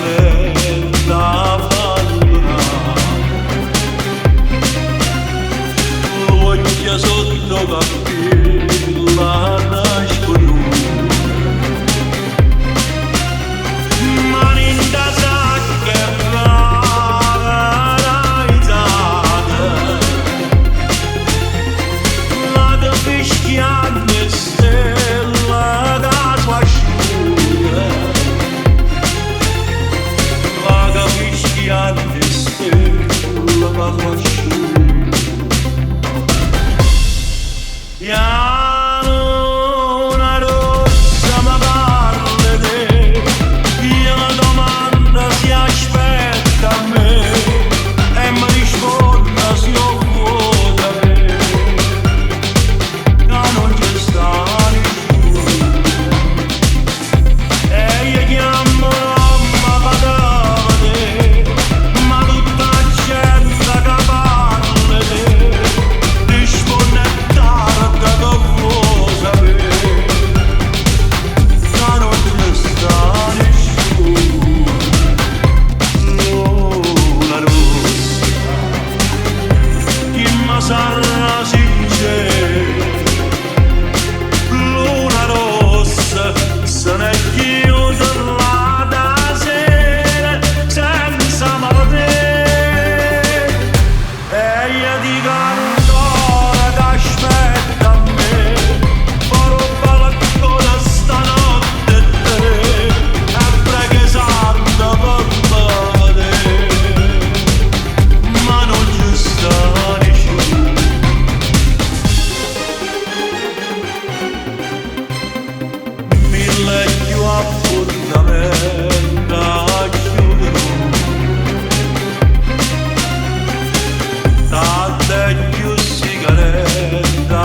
sigaretta fallina, l'occhia sotto cappella nascono, mani in da sacca e paralizzate, la da fischiante stella da sua asciuga, la da fischiante stella da sua asciuga. Ya luna rossa ma parla te, io la domanda si aspetta a me e mi risponda se io vuoi sapere che non ci sta nessuno e io chiamo mamma patata ma tutta la gente che parla te risponde tardi che vuoi sapere che non ci sta nessuno. Luna rossa chi mi sarà sincero, luna rossa se ne è chiusa là da sera senza morte e io dico ancora che aspetta a me farò balcone stanotte e preghi santa per me ma non ci sta nessuno. Mille più appuntamenti a chiudere, tante più sigarette